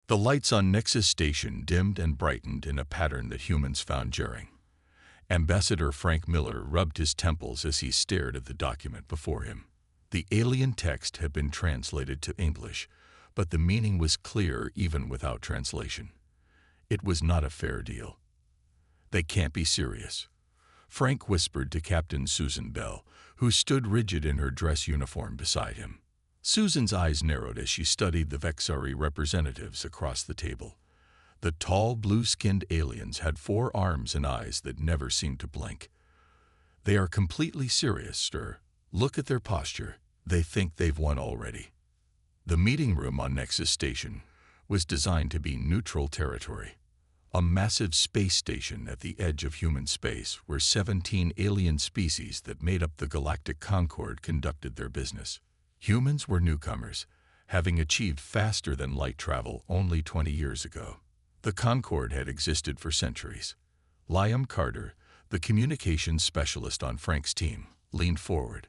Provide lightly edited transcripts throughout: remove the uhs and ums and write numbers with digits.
The lights on Nexus Station dimmed and brightened in a pattern that humans found jarring. Ambassador Frank Miller rubbed his temples as he stared at the document before him. The alien text had been translated to English, but the meaning was clear even without translation. It was not a fair deal. "They can't be serious," Frank whispered to Captain Susan Bell, who stood rigid in her dress uniform beside him. Susan's eyes narrowed as she studied the Vexari representatives across the table. The tall, blue-skinned aliens had 4 arms and eyes that never seemed to blink. "They are completely serious, sir. Look at their posture. They think they've won already." The meeting room on Nexus Station was designed to be neutral territory, a massive space station at the edge of human space where 17 alien species that made up the Galactic Concord conducted their business. Humans were newcomers, having achieved faster-than-light travel only 20 years ago. The Concord had existed for centuries. Liam Carter, the communications specialist on Frank's team, leaned forward.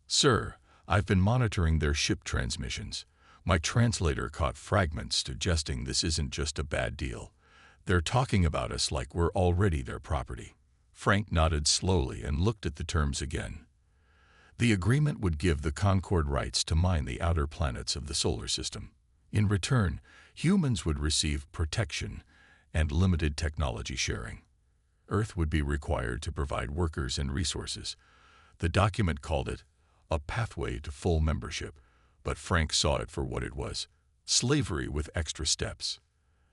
"Sir, I've been monitoring their ship transmissions. My translator caught fragments suggesting this isn't just a bad deal. They're talking about us like we're already their property." Frank nodded slowly and looked at the terms again. The agreement would give the Concord rights to mine the outer planets of the solar system. In return, humans would receive protection and limited technology sharing. Earth would be required to provide workers and resources. The document called it a pathway to full membership, but Frank saw it for what it was: slavery with extra steps.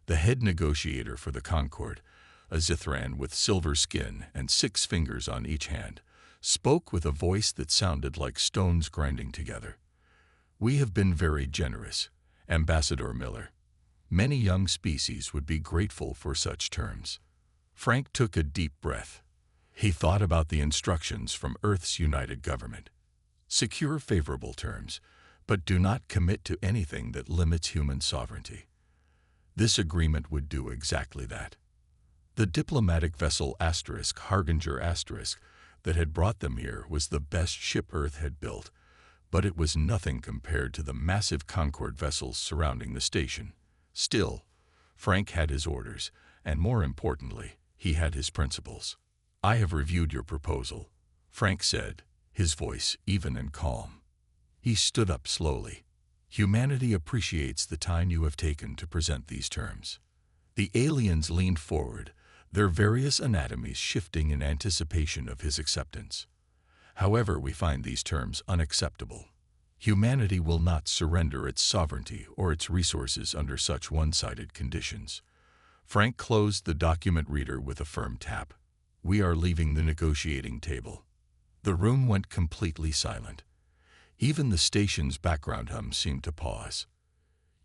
The head negotiator for the Concord, a Zithran with silver skin and 6 fingers on each hand, spoke with a voice that sounded like stones grinding together. "We have been very generous, Ambassador Miller. Many young species would be grateful for such terms." Frank took a deep breath. He thought about the instructions from Earth's united government. Secure favorable terms, but do not commit to anything that limits human sovereignty. This agreement would do exactly that. The diplomatic vessel Harbinger that had brought them here was the best ship Earth had built, but it was nothing compared to the massive Concord vessels surrounding the station. Still, Frank had his orders, and more importantly, he had his principles. "I have reviewed your proposal," Frank said, his voice even and calm. He stood up slowly. "Humanity appreciates the time you have taken to present these terms." The aliens leaned forward, their various anatomies shifting in anticipation of his acceptance. "However, we find these terms unacceptable. Humanity will not surrender its sovereignty or its resources under such one-sided conditions." Frank closed the document reader with a firm tap. "We are leaving the negotiating table." The room went completely silent. Even the station's background hum seemed to pause.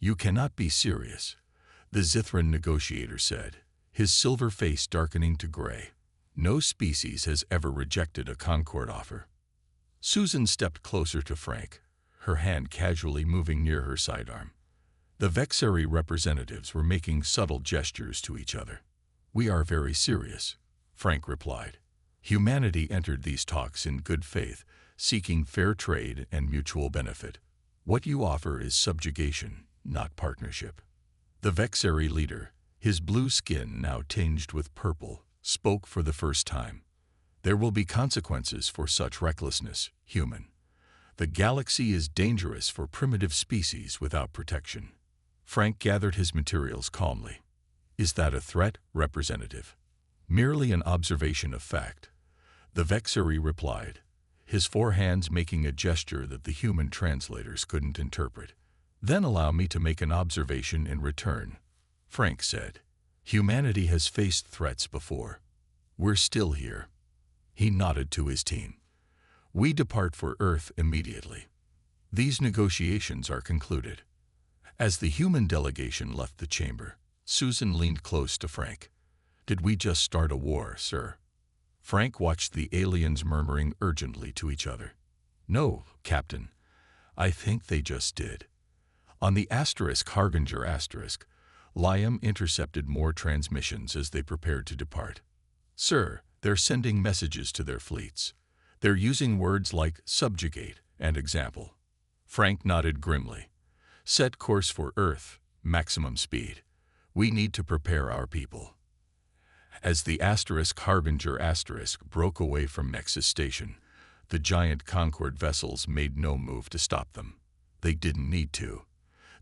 "You cannot be serious," the Zithran negotiator said, his silver face darkening to gray. "No species has ever rejected a Concord offer." Susan stepped closer to Frank, her hand casually moving near her sidearm. The Vexari representatives were making subtle gestures to each other. "We are very serious," Frank replied. "Humanity entered these talks in good faith, seeking fair trade and mutual benefit. What you offer is subjugation, not partnership." The Vexari leader, his blue skin now tinged with purple, spoke for the first time. "There will be consequences for such recklessness, human. The galaxy is dangerous for primitive species without protection." Frank gathered his materials calmly. "Is that a threat, Representative?" "Merely an observation of fact," the Vexari replied, his 4 hands making a gesture that the human translators couldn't interpret. "Then allow me to make an observation in return," Frank said. "Humanity has faced threats before. We're still here." He nodded to his team. "We depart for Earth immediately. These negotiations are concluded." As the human delegation left the chamber, Susan leaned close to Frank. "Did we just start a war, sir?" Frank watched the aliens murmuring urgently to each other. "No, Captain. I think they just did." On the Harbinger Liam intercepted more transmissions as they prepared to depart. "Sir, they're sending messages to their fleets. They're using words like subjugate and example." Frank nodded grimly. "Set course for Earth, Maximum speed. We need to prepare our people. As the Harbinger broke away from Nexus Station, the giant Concorde vessels made no move to stop them. They didn't need to.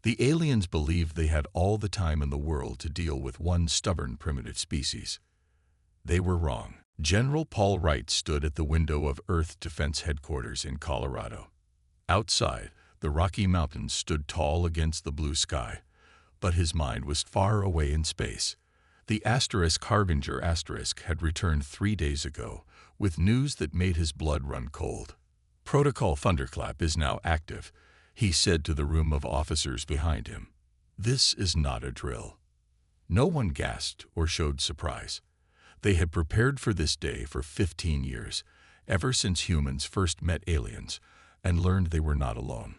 The aliens believed they had all the time in the world to deal with one stubborn primitive species. They were wrong. General Paul Wright stood at the window of Earth Defense Headquarters in Colorado. Outside, the Rocky Mountains stood tall against the blue sky, but his mind was far away in space. The Harbinger had returned 3 days ago with news that made his blood run cold. Protocol Thunderclap is now active, he said to the room of officers behind him. This is not a drill. No one gasped or showed surprise. They had prepared for this day for 15 years, ever since humans first met aliens and learned they were not alone.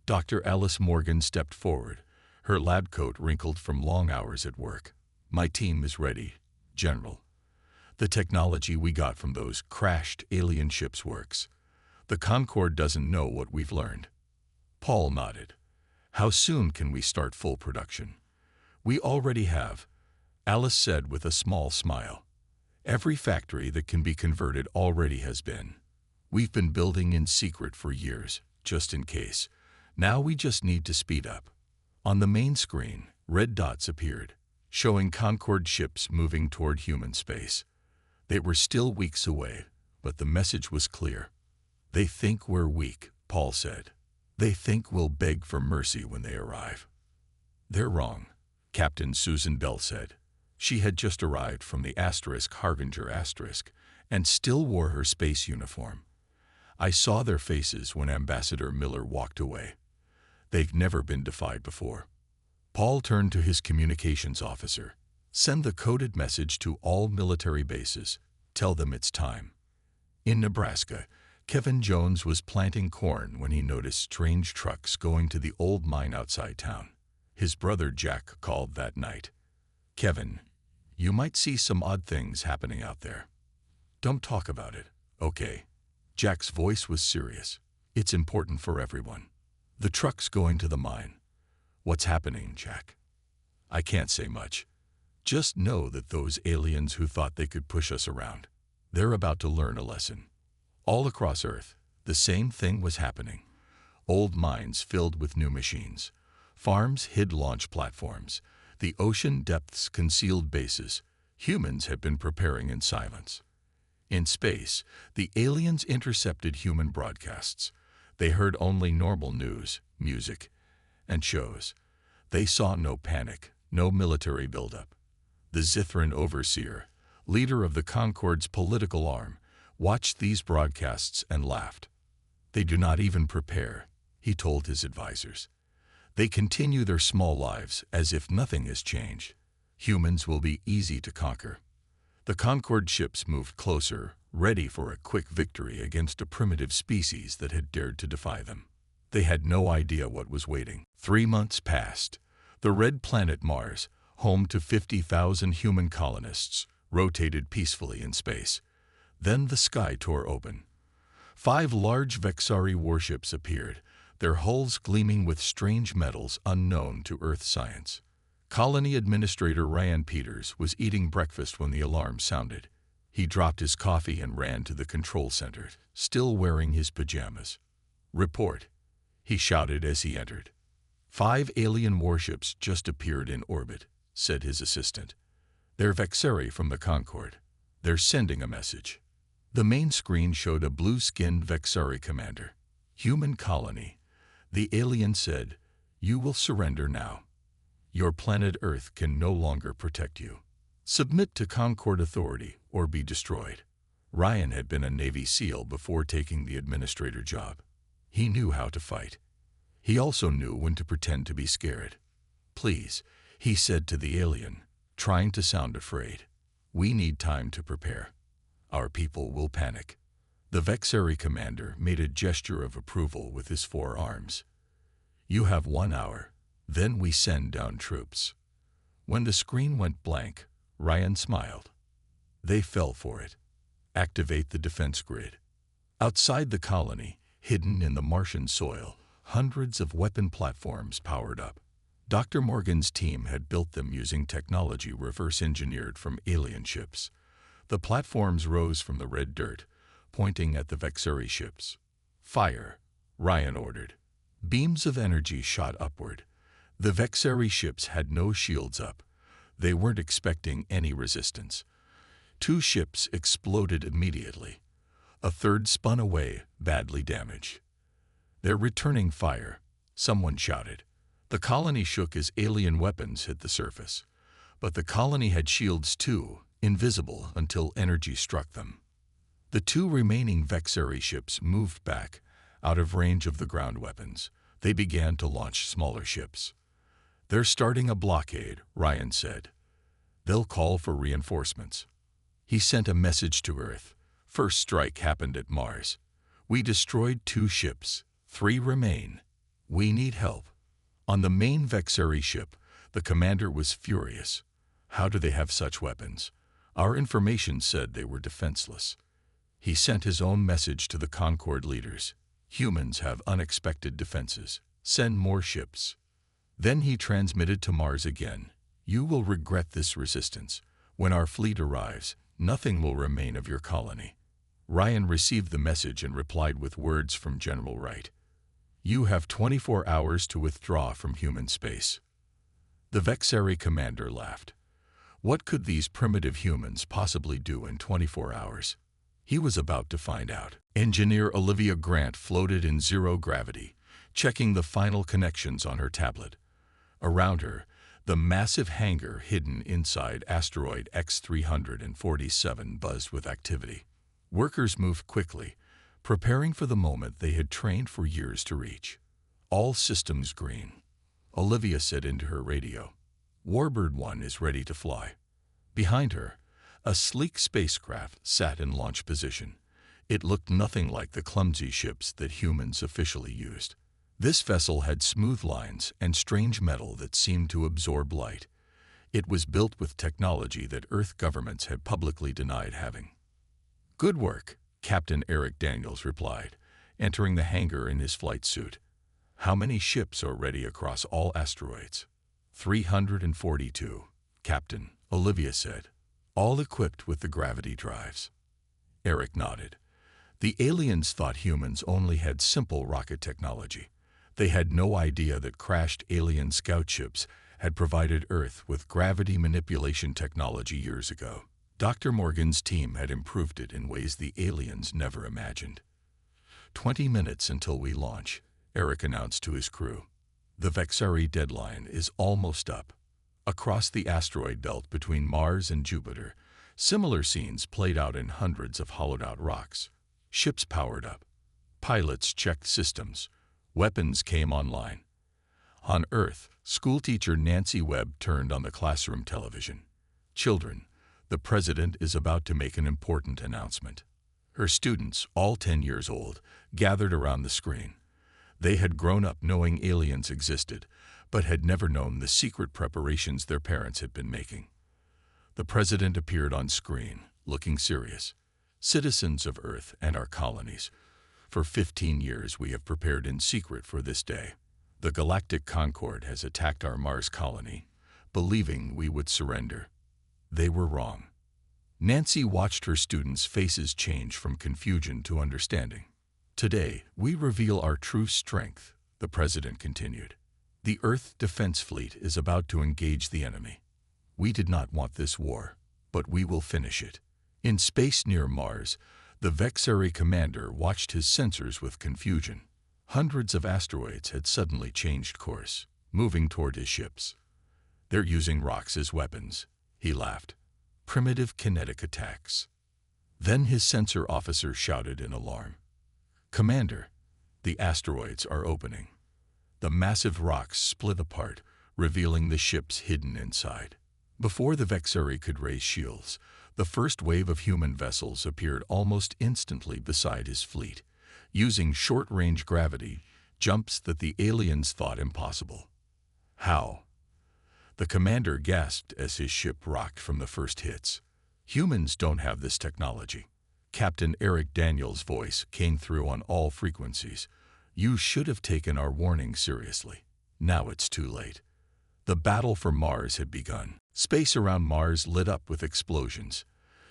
Dr. Alice Morgan stepped forward, her lab coat wrinkled from long hours at work. My team is ready, General. The technology we got from those crashed alien ships works. The Concorde doesn't know what we've learned. Paul nodded. How soon can we start full production? We already have, Alice said with a small smile. Every factory that can be converted already has been. We've been building in secret for years, just in case. Now we just need to speed up. On the main screen, red dots appeared, showing Concorde ships moving toward human space. They were still weeks away, but the message was clear. They think we're weak, Paul said. They think we'll beg for mercy when they arrive. They're wrong, Captain Susan Bell said. She had just arrived from the Harbinger and still wore her space uniform. I saw their faces when Ambassador Miller walked away. They've never been defied before. Paul turned to his communications officer. Send the coded message to all military bases. Tell them it's time. In Nebraska, Kevin Jones was planting corn when he noticed strange trucks going to the old mine outside town. His brother Jack called that night. Kevin, you might see some odd things happening out there. Don't talk about it, okay? Jack's voice was serious. It's important for everyone. The truck's going to the mine. What's happening, Jack? I can't say much. Just know that those aliens who thought they could push us around, they're about to learn a lesson. All across Earth, the same thing was happening. Old mines filled with new machines. Farms hid launch platforms. The ocean depths concealed bases. Humans had been preparing in silence. In space, the aliens intercepted human broadcasts. They heard only normal news, music, and shows. They saw no panic, no military buildup. The Zithran overseer, leader of the Concorde's political arm, watched these broadcasts and laughed. They do not even prepare, he told his advisors. They continue their small lives as if nothing has changed. Humans will be easy to conquer. The Concorde ships moved closer, ready for a quick victory against a primitive species that had dared to defy them. They had no idea what was waiting. 3 months passed. The red planet Mars, home to 50,000 human colonists, rotated peacefully in space. Then the sky tore open. 5 large Vexari warships appeared, their hulls gleaming with strange metals unknown to Earth science. Colony Administrator Ryan Peters was eating breakfast when the alarm sounded. He dropped his coffee and ran to the control center, still wearing his pajamas. Report, he shouted as he entered. 5 alien warships just appeared in orbit, said his assistant. They're Vexari from the Concorde. They're sending a message. The main screen showed a blue-skinned Vexari commander. Human colony. The alien said, "You will surrender now. Your planet Earth can no longer protect you. Submit to Concorde authority or be destroyed." Ryan had been a Navy SEAL before taking the administrator job. He knew how to fight. He also knew when to pretend to be scared. "Please," he said to the alien, trying to sound afraid. "We need time to prepare. Our people will panic." The Vexari commander made a gesture of approval with his 4 arms. "You have 1 hour, then we send down troops." When the screen went blank, Ryan smiled. They fell for it. Activate the defense grid. Outside the colony, hidden in the Martian soil, hundreds of weapon platforms powered up. Dr. Morgan's team had built them using technology reverse-engineered from alien ships. The platforms rose from the red dirt, pointing at the Vexeri ships. "Fire," Ryan ordered. Beams of energy shot upward. The Vexeri ships had no shields up. They weren't expecting any resistance. 2 ships exploded immediately. A third spun away, badly damaged. "They're returning fire," someone shouted. The colony shook as alien weapons hit the surface. But the colony had shields too, invisible until energy struck them. The 2 remaining Vexeri ships moved back, out of range of the ground weapons. They began to launch smaller ships. "They're starting a blockade," Ryan said. "They'll call for reinforcements." He sent a message to Earth. "First strike happened at Mars. We destroyed 2 ships. 3 remain. We need help." On the main Vexeri ship, the commander was furious. "How do they have such weapons? Our information said they were defenseless." He sent his own message to the Concord leaders. "Humans have unexpected defenses. Send more ships." Then he transmitted to Mars again. "You will regret this resistance. When our fleet arrives, nothing will remain of your colony." Ryan received the message and replied with words from General Wright. "You have 24 hours to withdraw from human space." The Vexeri commander laughed. What could these primitive humans possibly do in 24 hours? He was about to find out. Engineer Olivia Grant floated in zero gravity, checking the final connections on her tablet. Around her, the massive hangar hidden inside asteroid X-347 buzzed with activity. Workers moved quickly, preparing for the moment they had trained for years to reach. "All systems green," Olivia said into her radio. "Warbird 1 is ready to fly." Behind her, a sleek spacecraft sat in launch position. It looked nothing like the clumsy ships that humans officially used. This vessel had smooth lines and strange metal that seemed to absorb light. It was built with technology that Earth governments had publicly denied having. "Good work," Captain Eric Daniels replied, entering the hangar in his flight suit. "How many ships are ready across all asteroids?" 342, Captain, Olivia said. "All equipped with the gravity drives." Eric nodded. The aliens thought humans only had simple rocket technology. They had no idea that crashed alien scout ships had provided Earth with gravity manipulation technology years ago. Dr. Morgan's team had improved it in ways the aliens never imagined. 20 minutes until we launch," Eric announced to his crew. "The Vexeri deadline is almost up." Across the asteroid belt between Mars and Jupiter, similar scenes played out in hundreds of hollowed-out rocks. Ships powered up. Pilots checked systems. Weapons came online. On Earth, schoolteacher Nancy Webb turned on the classroom television. "Children, the President is about to make an important announcement." Her students, all 10 years old, gathered around the screen. They had grown up knowing aliens existed, but had never known the secret preparations their parents had been making. The President appeared on screen, looking serious. "Citizens of Earth and our colonies, for 15 years we have prepared in secret for this day. The Galactic Concord has attacked our Mars colony, believing we would surrender. They were wrong." Nancy watched her students' faces change from confusion to understanding. "Today, we reveal our true strength," the President continued. "The Earth Defense Fleet is about to engage the enemy. We did not want this war, but we will finish it." In space near Mars, the Vexeri commander watched his sensors with confusion. Hundreds of asteroids had suddenly changed course, moving toward his ships. "They're using rocks as weapons," he laughed. "Primitive kinetic attacks." Then his sensor officer shouted in alarm. "Commander, the asteroids are opening." The massive rocks split apart, revealing the ships hidden inside. Before the Vexeri could raise shields, the first wave of human vessels appeared almost instantly beside his fleet, using short-range gravity, jumps that the aliens thought impossible. "How?" The commander gasped as his ship rocked from the first hits. "Humans don't have this technology." Captain Eric Daniels' voice came through on all frequencies. "You should have taken our warning seriously. Now it's too late." The battle for Mars had begun. Space around Mars lit up with explosions.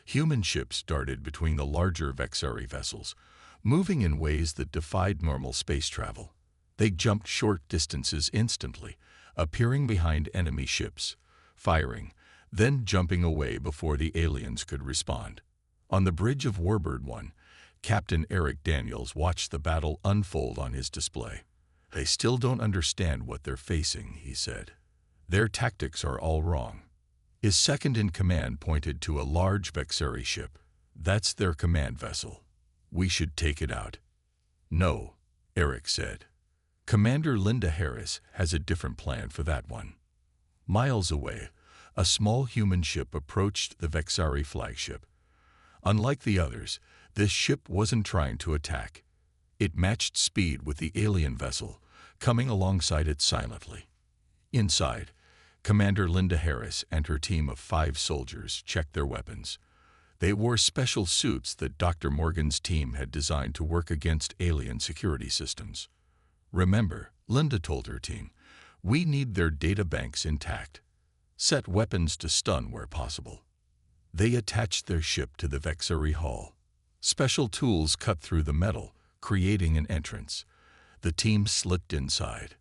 Human ships darted between the larger Vexari vessels, moving in ways that defied normal space travel. They jumped short distances instantly, appearing behind enemy ships, firing, then jumping away before the aliens could respond. On the bridge of Warbird 1, Captain Eric Daniels watched the battle unfold on his display. "They still don't understand what they're facing," he said. "Their tactics are all wrong." His second-in-command pointed to a large Vexari ship. "That's their command vessel. We should take it out." "No," Eric said. "Commander Linda Harris has a different plan for that one." Miles away, a small human ship approached the Vexari flagship. Unlike the others, this ship wasn't trying to attack. It matched speed with the alien vessel, coming alongside it silently. Inside, Commander Linda Harris and her team of 5 soldiers checked their weapons. They wore special suits that Dr. Morgan's team had designed to work against alien security systems. "Remember," Linda told her team, "we need their data banks intact. Set weapons to stun where possible." They attached their ship to the Vexari hull. Special tools cut through the metal, creating an entrance. The team slipped inside.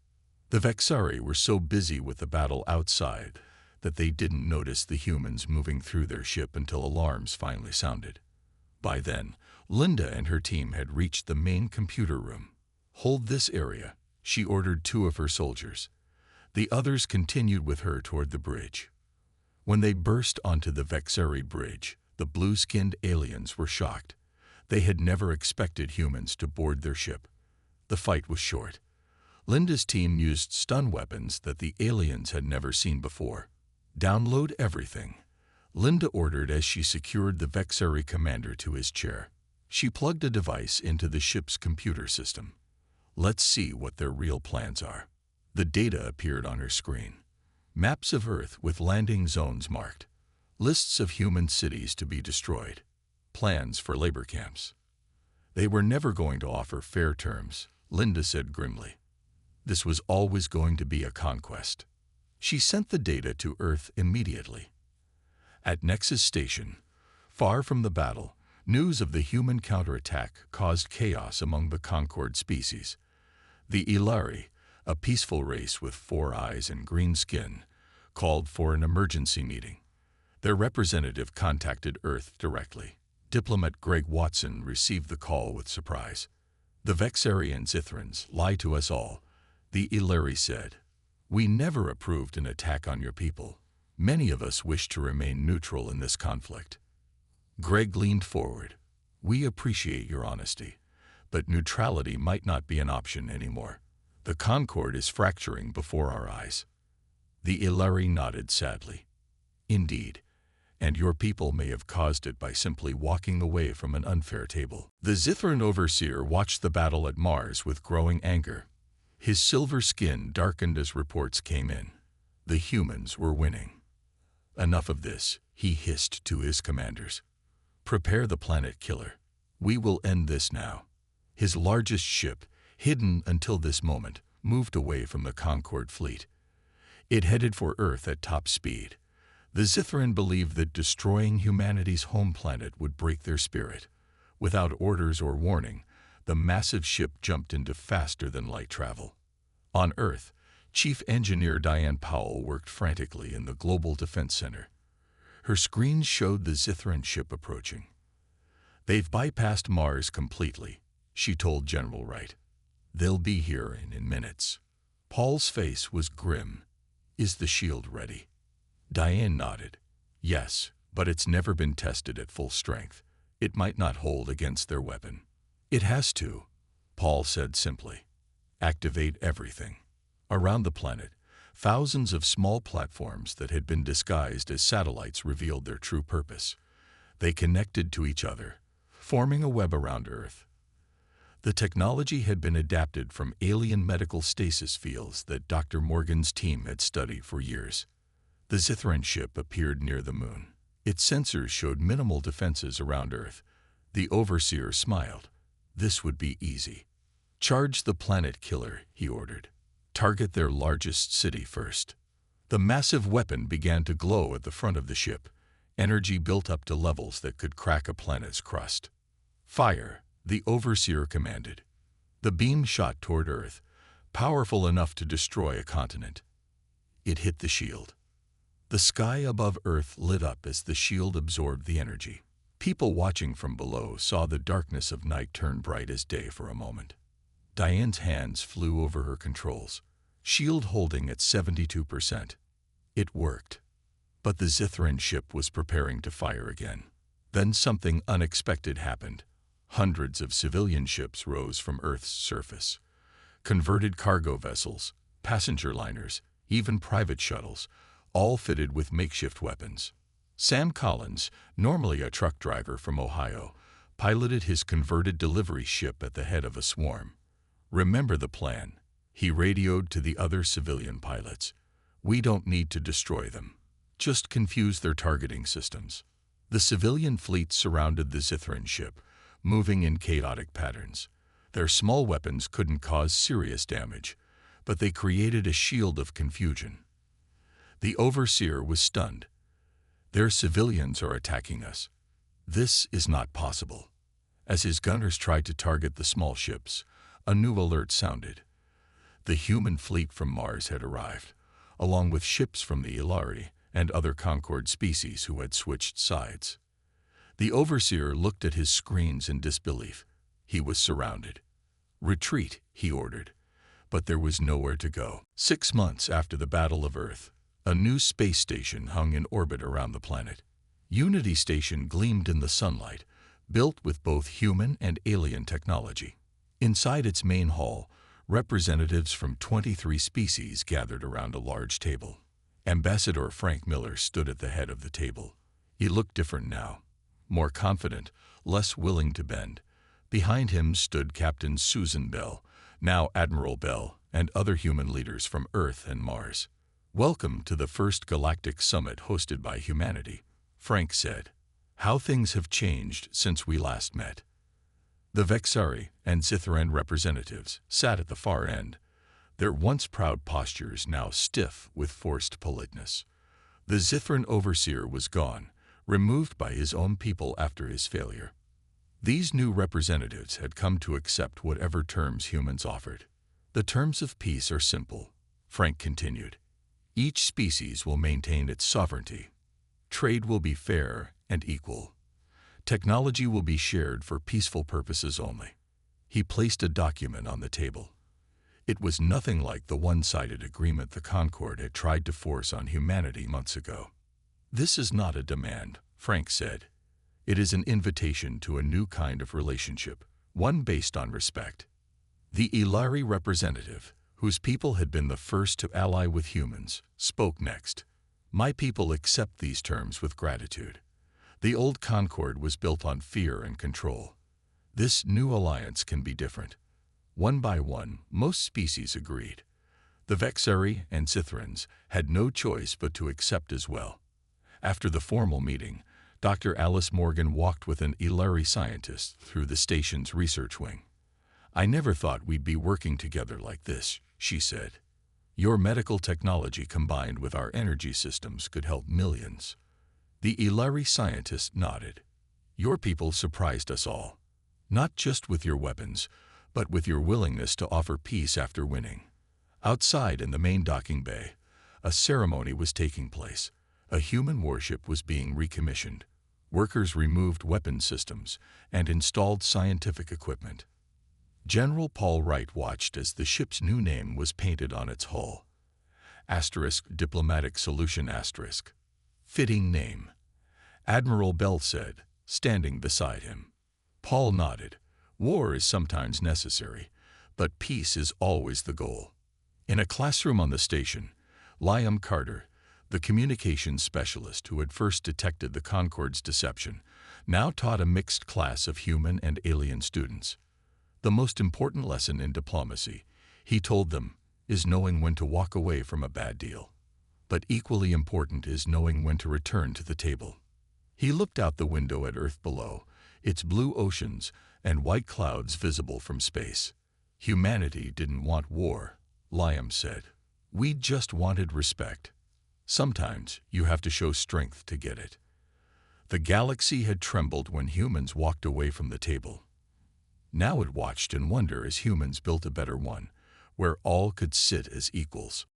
The Vexari were so busy with the battle outside that they didn't notice the humans moving through their ship until alarms finally sounded. By then, Linda and her team had reached the main computer room. "Hold this area," she ordered 2 of her soldiers. The others continued with her toward the bridge. When they burst onto the Vexari bridge, the blue-skinned aliens were shocked. They had never expected humans to board their ship. The fight was short. Linda's team used stun weapons that the aliens had never seen before. "Download everything," Linda ordered as she secured the Vexari commander to his chair. She plugged a device into the ship's computer system. "Let's see what their real plans are." The data appeared on her screen. Maps of Earth with landing zones marked. Lists of human cities to be destroyed. Plans for labor camps. "They were never going to offer fair terms," Linda said grimly. "This was always going to be a conquest." She sent the data to Earth immediately. At Nexus Station, far from the battle, news of the human counterattack caused chaos among the Concord species. The Ilari, a peaceful race with 4 eyes and green skin, called for an emergency meeting. Their representative contacted Earth directly. Diplomat Greg Watson received the call with surprise. "The Vexarian Zithrans lie to us all," the Ilari said. "We never approved an attack on your people. Many of us wish to remain neutral in this conflict." Greg leaned forward. "We appreciate your honesty, but neutrality might not be an option anymore. The Concord is fracturing before our eyes." The Ilari nodded sadly. "Indeed, and your people may have caused it by simply walking away from an unfair table." The Zithran overseer watched the battle at Mars with growing anger. His silver skin darkened as reports came in. The humans were winning. "Enough of this," he hissed to his commanders. "Prepare the planet killer. We will end this now." His largest ship, hidden until this moment, moved away from the Concord fleet. It headed for Earth at top speed. The Zithran believed that destroying humanity's home planet would break their spirit. Without orders or warning, the massive ship jumped into faster-than-light travel. On Earth, Chief Engineer Diane Powell worked frantically in the Global Defense Center. Her screens showed the Zithran ship approaching. "They've bypassed Mars completely," she told General Wright. "They'll be here in minutes." Paul's face was grim. "Is the shield ready?" Diane nodded. "Yes, but it's never been tested at full strength. It might not hold against their weapon." "It has to," Paul said simply. "Activate everything." Around the planet, thousands of small platforms that had been disguised as satellites revealed their true purpose. They connected to each other, forming a web around Earth. The technology had been adapted from alien medical stasis fields that Dr. Morgan's team had studied for years. The Zithran ship appeared near the moon. Its sensors showed minimal defenses around Earth. The overseer smiled. This would be easy. "Charge the planet killer," he ordered. "Target their largest city first." The massive weapon began to glow at the front of the ship. Energy built up to levels that could crack a planet's crust. "Fire," the overseer commanded. The beam shot toward Earth, powerful enough to destroy a continent. It hit the shield. The sky above Earth lit up as the shield absorbed the energy. People watching from below saw the darkness of night turn bright as day for a moment. Diane's hands flew over her controls, shield holding at 72%. It worked. But the Zithran ship was preparing to fire again. Then something unexpected happened. Hundreds of civilian ships rose from Earth's surface. Converted cargo vessels, passenger liners, even private shuttles, all fitted with makeshift weapons. Sam Collins, normally a truck driver from Ohio, piloted his converted delivery ship at the head of a swarm. "Remember the plan," he radioed to the other civilian pilots. "We don't need to destroy them. Just confuse their targeting systems." The civilian fleet surrounded the Zithran ship, moving in chaotic patterns. Their small weapons couldn't cause serious damage, but they created a shield of confusion. The overseer was stunned. "Their civilians are attacking us. This is not possible." As his gunners tried to target the small ships, a new alert sounded. The human fleet from Mars had arrived, along with ships from the Ilari and other Concord species who had switched sides. The overseer looked at his screens in disbelief. He was surrounded. "Retreat," he ordered. But there was nowhere to go. 6 months after the Battle of Earth, a new space station hung in orbit around the planet. Unity Station gleamed in the sunlight, built with both human and alien technology. Inside its main hall, representatives from 23 species gathered around a large table. Ambassador Frank Miller stood at the head of the table. He looked different now, more confident, less willing to bend. Behind him stood Captain Susan Bell, now Admiral Bell, and other human leaders from Earth and Mars. "Welcome to the first Galactic Summit hosted by humanity," Frank said. "How things have changed since we last met." The Vexari and Zithran representatives sat at the far end, their once proud postures now stiff with forced politeness. The Zithran overseer was gone, removed by his own people after his failure. These new representatives had come to accept whatever terms humans offered. "The terms of peace are simple," Frank continued. "Each species will maintain its sovereignty. Trade will be fair and equal. Technology will be shared for peaceful purposes only." He placed a document on the table. It was nothing like the one-sided agreement the Concord had tried to force on humanity months ago. "This is not a demand," Frank said. "It is an invitation to a new kind of relationship, one based on respect." The Ilari representative, whose people had been the first to ally with humans, spoke next. "My people accept these terms with gratitude. The old Concord was built on fear and control. This new alliance can be different." One by one, most species agreed. The Vexari and Zithrans had no choice but to accept as well. After the formal meeting, Dr. Alice Morgan walked with an Ilari scientist through the station's research wing. "I never thought we'd be working together like this," she said. "Your medical technology combined with our energy systems could help millions." The Ilari scientist nodded. "Your people surprised us all, not just with your weapons, but with your willingness to offer peace after winning." Outside in the main docking bay, a ceremony was taking place. A human warship was being recommissioned. Workers removed weapon systems and installed scientific equipment. General Paul Wright watched as the ship's new name was painted on its hull. * Diplomatic Solution *. Fitting name. Admiral Bell said, standing beside him. Paul nodded. "War is sometimes necessary, but peace is always the goal." In a classroom on the station, Liam Carter, the communications specialist who had first detected the Concord's deception, now taught a mixed class of human and alien students. "The most important lesson in diplomacy," he told them, "is knowing when to walk away from a bad deal. But equally important is knowing when to return to the table." He looked out the window at Earth below, its blue oceans and white clouds visible from space. "Humanity didn't want war," Liam said. "We just wanted respect." Sometimes you have to show strength to get it. The galaxy had trembled when humans walked away from the table. Now it watched in wonder as humans built a better one, where all could sit as equals.